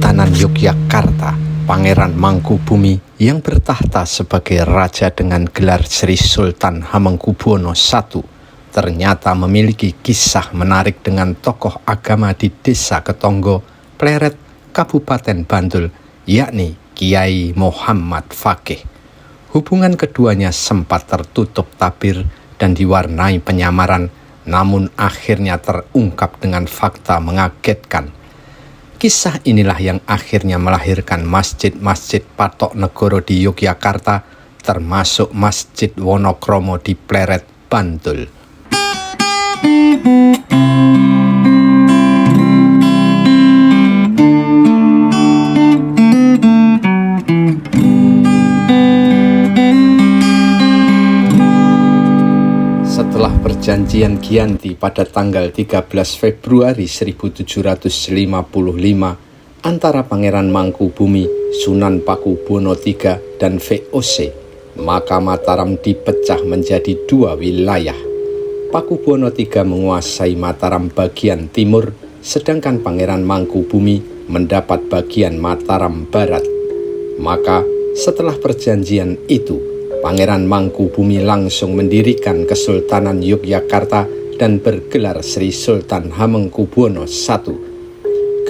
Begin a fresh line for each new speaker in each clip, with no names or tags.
Kesultanan Yogyakarta, Pangeran Mangkubumi yang bertahta sebagai raja dengan gelar Sri Sultan Hamengkubuwono I, ternyata memiliki kisah menarik dengan tokoh agama di Desa Ketonggo, Pleret, Kabupaten Bantul, yakni Kiai Muhammad Fakih. Hubungan keduanya sempat tertutup tabir dan diwarnai penyamaran, namun akhirnya terungkap dengan fakta mengagetkan. Kisah inilah yang akhirnya melahirkan masjid-masjid Patok Negoro di Yogyakarta, termasuk Masjid Wonokromo di Pleret, Bantul. Setelah perjanjian Giyanti pada tanggal 13 Februari 1755 antara Pangeran Mangkubumi, Sunan Pakubuwono III, dan VOC, maka Mataram dipecah menjadi dua wilayah. Pakubuwono III menguasai Mataram bagian timur, sedangkan Pangeran Mangkubumi mendapat bagian Mataram barat. Maka setelah perjanjian itu, Pangeran Mangkubumi langsung mendirikan Kesultanan Yogyakarta dan bergelar Sri Sultan Hamengkubuwono I.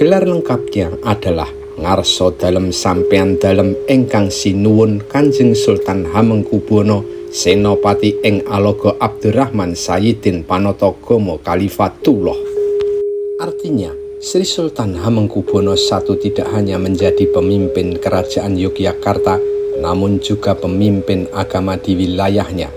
Gelar lengkapnya adalah Ngarso Dalem Sampeyan Dalem Ingkang Sinuwun Kanjeng Sultan Hamengkubuwono Senopati ing Alogo Abdurrahman Sayyidin Panatagomo Khalifatullah. Artinya, Sri Sultan Hamengkubuwono I tidak hanya menjadi pemimpin kerajaan Yogyakarta, namun juga pemimpin agama di wilayahnya.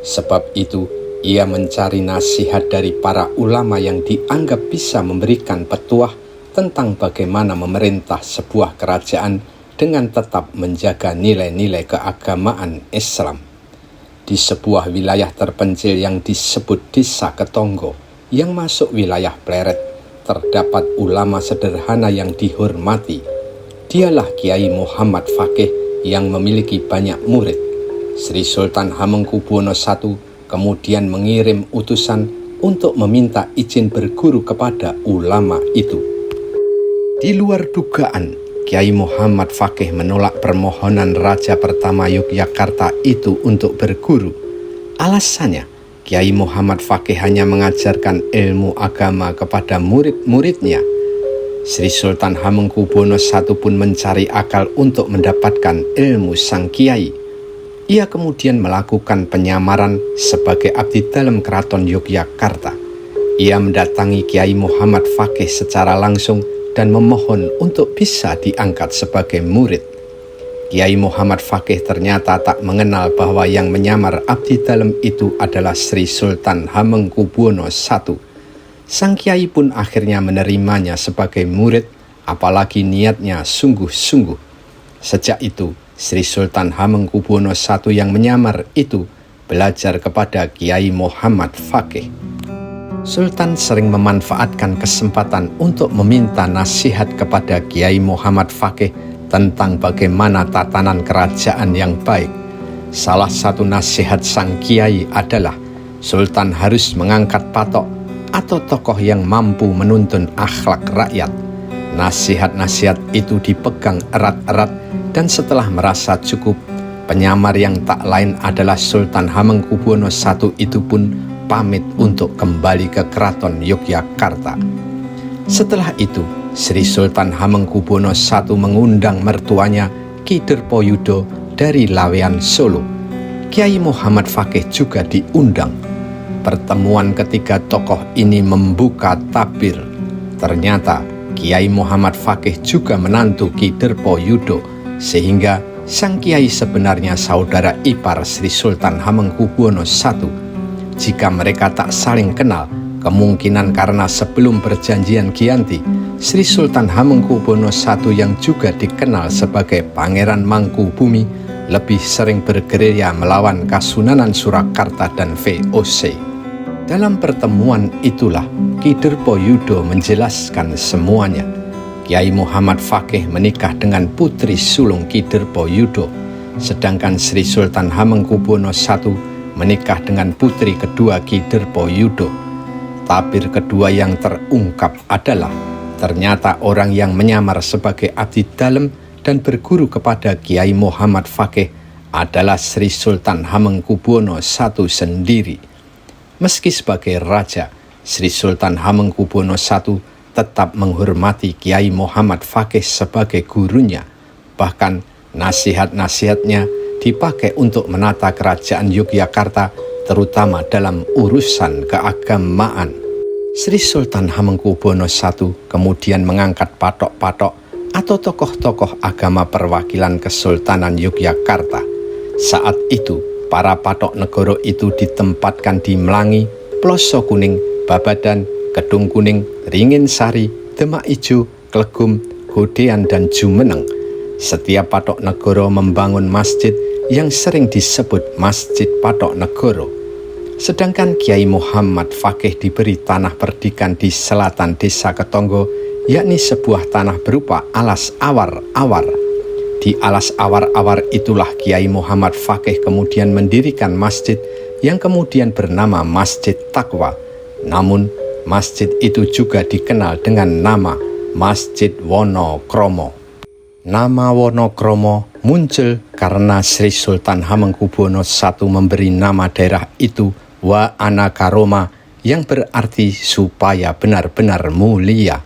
Sebab itu, ia mencari nasihat dari para ulama yang dianggap bisa memberikan petuah tentang bagaimana memerintah sebuah kerajaan dengan tetap menjaga nilai-nilai keagamaan Islam. Di sebuah wilayah terpencil yang disebut Desa Ketonggo, yang masuk wilayah Pleret, terdapat ulama sederhana yang dihormati. Dialah Kiai Muhammad Fakih yang memiliki banyak murid. Sri Sultan Hamengkubuwono I kemudian mengirim utusan untuk meminta izin berguru kepada ulama itu. Di luar dugaan, Kiai Muhammad Fakih menolak permohonan Raja pertama Yogyakarta itu untuk berguru. Alasannya, Kiai Muhammad Fakih hanya mengajarkan ilmu agama kepada murid-muridnya. Sri Sultan Hamengkubuwono I pun mencari akal untuk mendapatkan ilmu sang kiai. Ia kemudian melakukan penyamaran sebagai abdi dalam keraton Yogyakarta. Ia mendatangi Kiai Muhammad Fakih secara langsung dan memohon untuk bisa diangkat sebagai murid. Kiai Muhammad Fakih ternyata tak mengenal bahwa yang menyamar abdi dalam itu adalah Sri Sultan Hamengkubuwono I. Sang kiai pun akhirnya menerimanya sebagai murid, apalagi niatnya sungguh-sungguh. Sejak itu, Sri Sultan Hamengkubuwono I yang menyamar itu belajar kepada Kiai Muhammad Fakih. Sultan sering memanfaatkan kesempatan untuk meminta nasihat kepada Kiai Muhammad Fakih tentang bagaimana tatanan kerajaan yang baik. Salah satu nasihat sang kiai adalah Sultan harus mengangkat patok atau tokoh yang mampu menuntun akhlak rakyat. Nasihat-nasihat itu dipegang erat-erat, dan setelah merasa cukup, penyamar yang tak lain adalah Sultan Hamengkubuwono I itu pun pamit untuk kembali ke keraton Yogyakarta. Setelah itu, Sri Sultan Hamengkubuwono I mengundang mertuanya Ki Derpoyudo dari Laweyan Solo. Kiai Muhammad Fakih juga diundang. Pertemuan ketiga tokoh ini membuka tabir. Ternyata Kiai Muhammad Fakih juga menantu Ki Derpoyudo, sehingga sang kiai sebenarnya saudara ipar Sri Sultan Hamengkubuwono I. Jika mereka tak saling kenal, kemungkinan karena sebelum perjanjian Giyanti, Sri Sultan Hamengkubuwono I yang juga dikenal sebagai Pangeran Mangkubumi lebih sering bergerilya melawan Kasunanan Surakarta dan VOC. Dalam pertemuan itulah Ki Derpoyudo menjelaskan semuanya. Kiai Muhammad Fakih menikah dengan putri sulung Ki Derpoyudo, sedangkan Sri Sultan Hamengkubuwono I menikah dengan putri kedua Ki Derpoyudo. Tabir kedua yang terungkap adalah Ternyata orang yang menyamar sebagai abdi dalem dan berguru kepada Kiai Muhammad Fakih adalah Sri Sultan Hamengkubuwono I sendiri. Meski sebagai raja, Sri Sultan Hamengkubuwono I tetap menghormati Kiai Muhammad Fakih sebagai gurunya. Bahkan nasihat-nasihatnya dipakai untuk menata kerajaan Yogyakarta, terutama dalam urusan keagamaan. Sri Sultan Hamengkubuwono I kemudian mengangkat patok-patok atau tokoh-tokoh agama perwakilan Kesultanan Yogyakarta. Saat itu, para patok negoro itu ditempatkan di Melangi, Ploso Kuning, Babadan, Kedung Kuning, Ringin Sari, Demak Ijo, Klegum, Godean, dan Jumeneng. Setiap patok negoro membangun masjid yang sering disebut Masjid Patok Negoro. Sedangkan Kiai Muhammad Fakih diberi tanah perdikan di selatan Desa Ketonggo, yakni sebuah tanah berupa alas awar-awar. Di alas awar-awar itulah Kiai Muhammad Fakih kemudian mendirikan masjid yang kemudian bernama Masjid Taqwa. Namun, masjid itu juga dikenal dengan nama Masjid Wonokromo. Nama Wonokromo muncul karena Sri Sultan Hamengkubuwono I memberi nama daerah itu Wa Anakaroma, yang berarti supaya benar-benar mulia.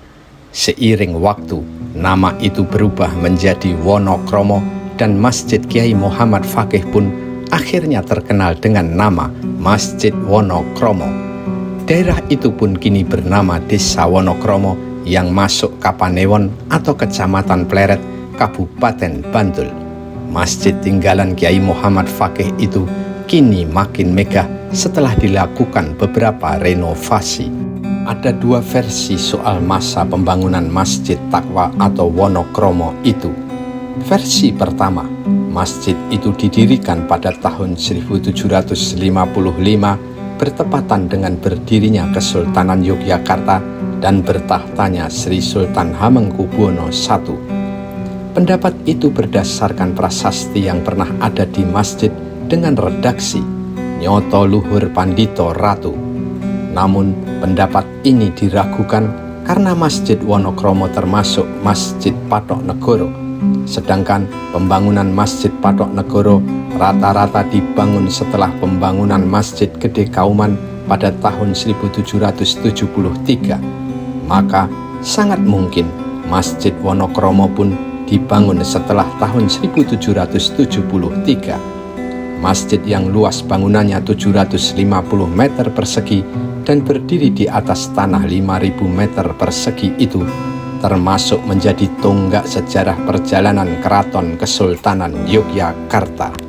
Seiring waktu, nama itu berubah menjadi Wonokromo dan Masjid Kiai Muhammad Fakih pun akhirnya terkenal dengan nama Masjid Wonokromo. Daerah itu pun kini bernama Desa Wonokromo yang masuk Kapanewon atau Kecamatan Pleret, Kabupaten Bantul. Masjid tinggalan Kiai Muhammad Fakih itu kini makin megah setelah dilakukan beberapa renovasi. Ada dua versi soal masa pembangunan Masjid Taqwa atau Wonokromo itu. Versi pertama, masjid itu didirikan pada tahun 1755 bertepatan dengan berdirinya Kesultanan Yogyakarta dan bertahtanya Sri Sultan Hamengkubuwono I. Pendapat itu berdasarkan prasasti yang pernah ada di masjid dengan redaksi Nyoto Luhur Pandito Ratu. Namun pendapat ini diragukan karena Masjid Wonokromo termasuk Masjid Patok Negoro. Sedangkan pembangunan Masjid Patok Negoro rata-rata dibangun setelah pembangunan Masjid Gede Kauman pada tahun 1773. Maka sangat mungkin Masjid Wonokromo pun dibangun setelah tahun 1773. Masjid yang luas bangunannya 750 meter persegi dan berdiri di atas tanah 5.000 meter persegi itu termasuk menjadi tonggak sejarah perjalanan Keraton Kesultanan Yogyakarta.